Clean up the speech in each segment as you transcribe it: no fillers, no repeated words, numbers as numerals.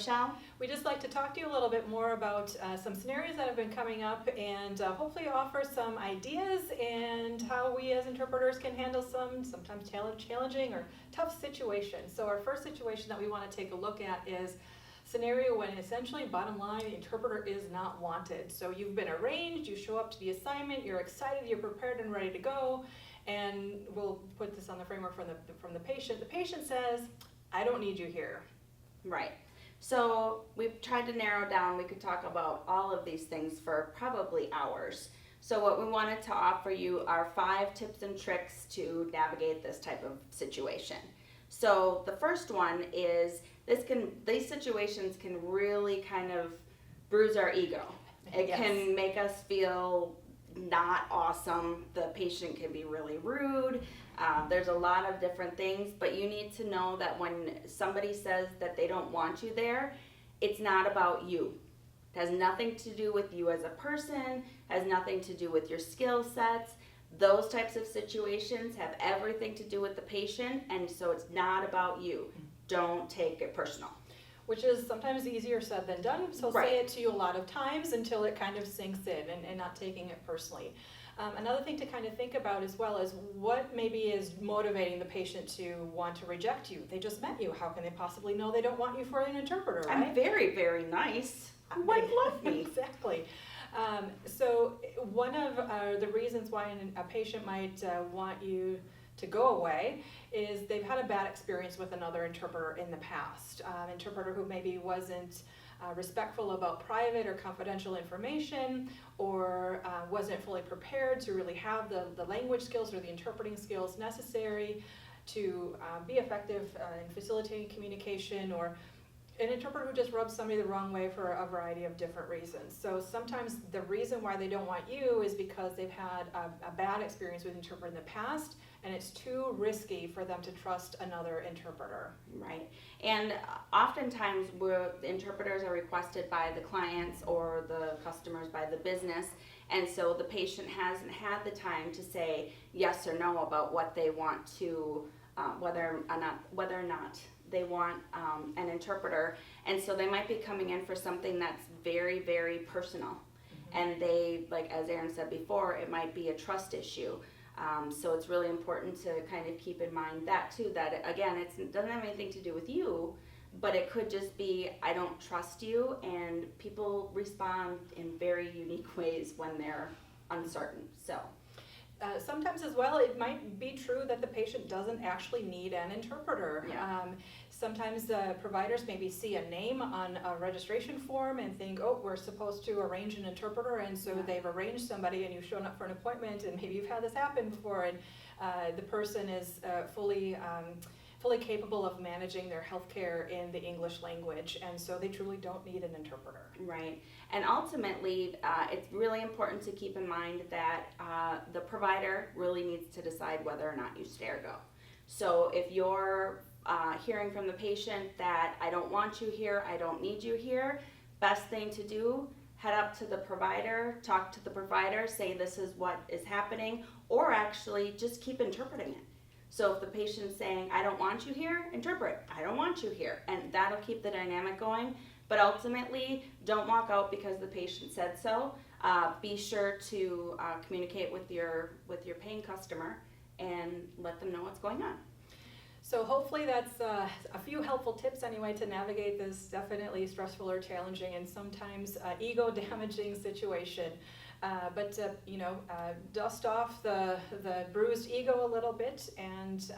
Michelle. We just like to talk to you a little bit more about some scenarios that have been coming up and hopefully offer some ideas and how we as interpreters can handle some sometimes challenging or tough situations. So our first situation that we want to take a look at is scenario when essentially, bottom line, the interpreter is not wanted. So you've been arranged, you show up to the assignment, you're excited, you're prepared and ready to go, and we'll put this on the framework from the patient. The patient says, I don't need you here. Right. So we've tried to narrow down, we could talk about all of these things for probably hours. So what we wanted to offer you are 5 tips and tricks to navigate this type of situation. So the first one is these situations can really kind of bruise our ego. It Yes. can make us feel not awesome. The patient can be really rude. There's a lot of different things, but you need to know that when somebody says that they don't want you there, it's not about you. It has nothing to do with you as a person, has nothing to do with your skill sets. Those types of situations have everything to do with the patient, and so it's not about you. Don't take it personal. Which is sometimes easier said than done, so Right. say it to you a lot of times until it kind of sinks in and not taking it personally. Another thing to kind of think about as well is what maybe is motivating the patient to want to reject you. They just met you. How can they possibly know they don't want you for an interpreter, right? I'm very, very nice. Who wouldn't love me? Exactly. So one of the reasons why a patient might want you to go away is they've had a bad experience with another interpreter in the past. Interpreter who maybe wasn't respectful about private or confidential information, or wasn't fully prepared to really have the language skills or the interpreting skills necessary to be effective in facilitating communication, or an interpreter who just rubs somebody the wrong way for a variety of different reasons. So sometimes the reason why they don't want you is because they've had a bad experience with an interpreter in the past, and it's too risky for them to trust another interpreter. Right. And oftentimes the interpreters are requested by the clients or the customers by the business, and so the patient hasn't had the time to say yes or no about what they want to, whether or not they want an interpreter, and so they might be coming in for something that's very, very personal. Mm-hmm. And they, like as Erin said before, it might be a trust issue. So it's really important to kind of keep in mind that too, that again, it doesn't have anything to do with you, but it could just be, I don't trust you, and people respond in very unique ways when they're uncertain. So. Sometimes as well, it might be true that the patient doesn't actually need an interpreter. Yeah. Sometimes providers maybe see a name on a registration form and think, oh, we're supposed to arrange an interpreter, and so Yeah. they've arranged somebody and you've shown up for an appointment, and maybe you've had this happen before, and the person is fully capable of managing their healthcare in the English language, and so they truly don't need an interpreter. Right. And ultimately, it's really important to keep in mind that the provider really needs to decide whether or not you stay or go. So if you're hearing from the patient that I don't want you here, I don't need you here, best thing to do, head up to the provider, talk to the provider, say this is what is happening, or actually just keep interpreting it. So if the patient's saying, I don't want you here, interpret, I don't want you here, and that'll keep the dynamic going. But ultimately, don't walk out because the patient said so. Be sure to communicate with your paying customer and let them know what's going on. So hopefully that's a few helpful tips anyway to navigate this definitely stressful or challenging and sometimes ego-damaging situation. But dust off the bruised ego a little bit, and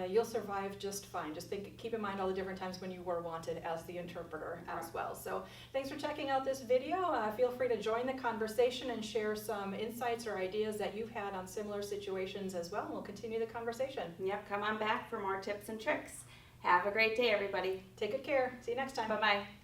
you'll survive just fine. Just keep in mind all the different times when you were wanted as the interpreter as well. So thanks for checking out this video. Feel free to join the conversation and share some insights or ideas that you've had on similar situations as well, and we'll continue the conversation. Yep, come on back for more tips and tricks. Have a great day, everybody. Take good care. See you next time. Bye-bye.